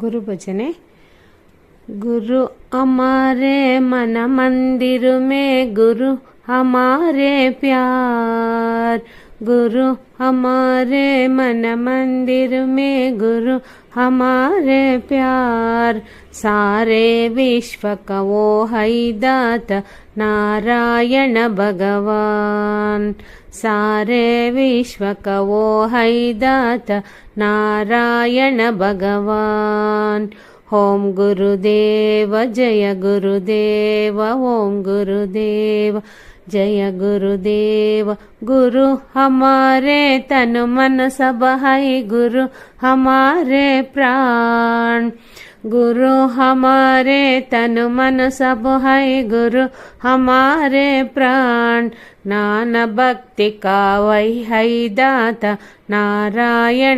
गुरु भजने। गुरु हमारे मन मंदिर में, गुरु हमारे प्यार। गुरु हमारे मन मंदिर में, गुरु हमारे प्यार। सारे विश्व का वो है दाता नारायण भगवान। सारे विश्व का वो है दाता नारायण भगवान। ओम गुरुदेव जय गुरुदेव, ओम गुरुदेव जय गुरुदेव। गुरु हमारे तन मन सब है, गुरु हमारे प्राण। गुरु हमारे तन मन सब है, गुरु हमारे प्राण। नाना भक्ति का वही है दाता नारायण